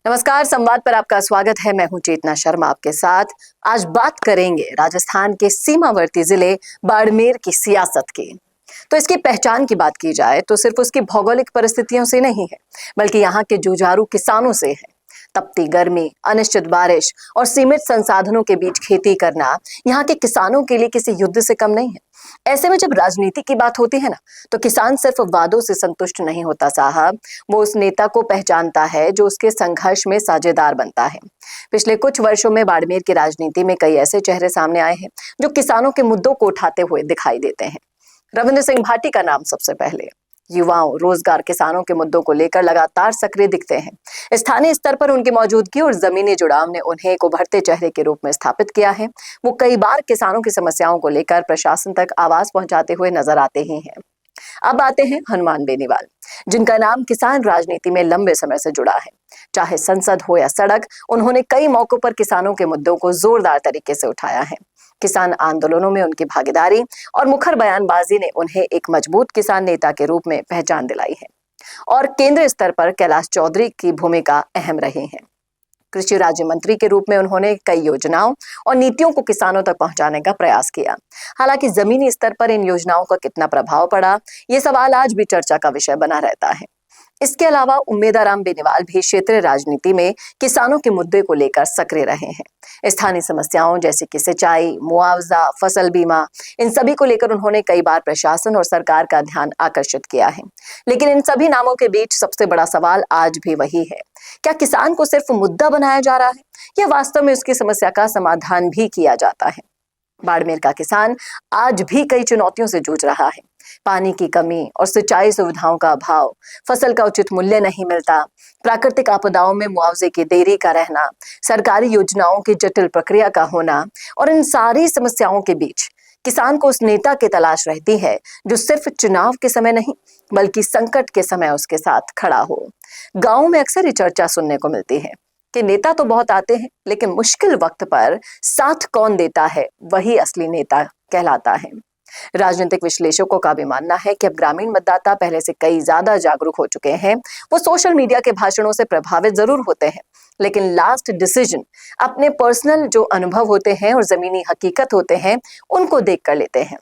नमस्कार, संवाद पर आपका स्वागत है। मैं हूं चेतना शर्मा आपके साथ। आज बात करेंगे राजस्थान के सीमावर्ती जिले बाड़मेर की सियासत की। तो इसकी पहचान की बात की जाए तो सिर्फ उसकी भौगोलिक परिस्थितियों से नहीं है, बल्कि यहाँ के जुझारू किसानों से है। तपती गर्मी, अनिश्चित बारिश और सीमित संसाधनों के बीच खेती करना यहाँ के किसानों के लिए किसी युद्ध से कम नहीं है। ऐसे में जब राजनीति की बात होती है ना, तो किसान सिर्फ वादों से संतुष्ट नहीं होता साहब, वो उस नेता को पहचानता है जो उसके संघर्ष में साझेदार बनता है। पिछले कुछ वर्षों में बाड़मेर की राजनीति में कई ऐसे चेहरे सामने आए हैं जो किसानों के मुद्दों को उठाते हुए दिखाई देते हैं। रविंद्र सिंह भाटी का नाम सबसे पहले। युवाओं, रोजगार, किसानों के मुद्दों को लेकर लगातार सक्रिय दिखते हैं। स्थानीय स्तर पर उनकी मौजूदगी और जमीनी जुड़ाव ने उन्हें एक उभरते चेहरे के रूप में स्थापित किया है। वो कई बार किसानों की समस्याओं को लेकर प्रशासन तक आवाज पहुंचाते हुए नजर आते ही हैं। अब आते हैं हनुमान बेनीवाल, जिनका नाम किसान राजनीति में लंबे समय से जुड़ा है। चाहे संसद हो या सड़क, उन्होंने कई मौकों पर किसानों के मुद्दों को जोरदार तरीके से उठाया है। किसान आंदोलनों में उनकी भागीदारी और मुखर बयानबाजी ने उन्हें एक मजबूत किसान नेता के रूप में पहचान दिलाई है। और केंद्रीय स्तर पर कैलाश चौधरी की भूमिका अहम रही है। कृषि राज्य मंत्री के रूप में उन्होंने कई योजनाओं और नीतियों को किसानों तक पहुंचाने का प्रयास किया। हालांकि जमीनी स्तर पर इन योजनाओं का कितना प्रभाव पड़ा, ये सवाल आज भी चर्चा का विषय बना रहता है। इसके अलावा उम्मेदाराम बेनीवाल भी क्षेत्रीय राजनीति में किसानों के मुद्दे को लेकर सक्रिय रहे हैं। स्थानीय समस्याओं जैसे कि सिंचाई, मुआवजा, फसल बीमा, इन सभी को लेकर उन्होंने कई बार प्रशासन और सरकार का ध्यान आकर्षित किया है। लेकिन इन सभी नामों के बीच सबसे बड़ा सवाल आज भी वही है, क्या किसान को सिर्फ मुद्दा बनाया जा रहा है या वास्तव में उसकी समस्या का समाधान भी किया जाता है। बाड़मेर का किसान आज भी कई चुनौतियों से जूझ रहा है। पानी की कमी और सिंचाई सुविधाओं का अभाव, फसल का उचित मूल्य नहीं मिलता, प्राकृतिक आपदाओं में मुआवजे की देरी का रहना, सरकारी योजनाओं की जटिल प्रक्रिया का होना, और इन सारी समस्याओं के बीच किसान को उस नेता की तलाश रहती है जो सिर्फ चुनाव के समय नहीं, बल्कि संकट के समय उसके साथ खड़ा हो। गाँव में अक्सर ये चर्चा सुनने को मिलती है कि नेता तो बहुत आते हैं, लेकिन मुश्किल वक्त पर साथ कौन देता है, वही असली नेता कहलाता है। राजनीतिक विश्लेषकों का भी मानना है कि अब ग्रामीण मतदाता पहले से कई ज्यादा जागरूक हो चुके हैं। वो सोशल मीडिया के भाषणों से प्रभावित जरूर होते हैं, लेकिन लास्ट डिसीजन अपने पर्सनल जो अनुभव होते हैं और जमीनी हकीकत होते हैं, उनको देख कर लेते हैं।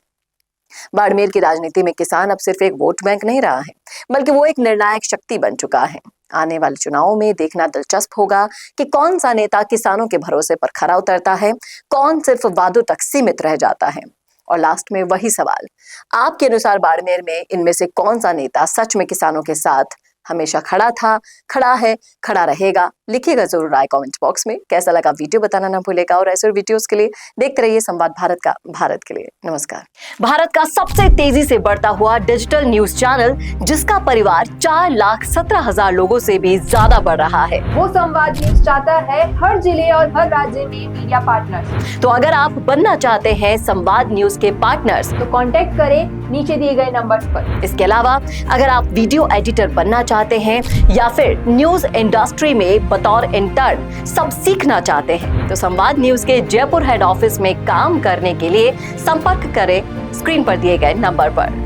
बाड़मेर की राजनीति में किसान अब सिर्फ एक वोट बैंक नहीं रहा है, बल्कि वो एक निर्णायक शक्ति बन चुका है। आने वाले चुनावों में देखना दिलचस्प होगा कि कौन सा नेता किसानों के भरोसे पर खरा उतरता है, कौन सिर्फ वादों तक सीमित रह जाता है। और लास्ट में वही सवाल, आपके अनुसार बाड़मेर में इनमें से कौन सा नेता सच में किसानों के साथ हमेशा खड़ा था, खड़ा है, खड़ा रहेगा? लिखिएगा जरूर राय कमेंट बॉक्स में। कैसा लगा वीडियो बताना ना भूलेगा, और ऐसे वीडियोस के लिए देखते रहिए संवाद भारत का, भारत के लिए। नमस्कार। भारत का सबसे तेजी से बढ़ता हुआ डिजिटल न्यूज चैनल, जिसका परिवार 4,17,000 लोगों से भी ज्यादा बढ़ रहा है, वो संवाद न्यूज चाहता है हर जिले और हर राज्य में मीडिया पार्टनर्स। तो अगर आप बनना चाहते हैं संवाद न्यूज के पार्टनर्स, तो कांटेक्ट करें नीचे दिए गए नंबर्स पर। इसके अलावा अगर आप वीडियो एडिटर बनना चाहते हैं या फिर न्यूज इंडस्ट्री में बतौर इंटर्न सब सीखना चाहते हैं, तो संवाद न्यूज के जयपुर हेड ऑफिस में काम करने के लिए संपर्क करें स्क्रीन पर दिए गए नंबर पर।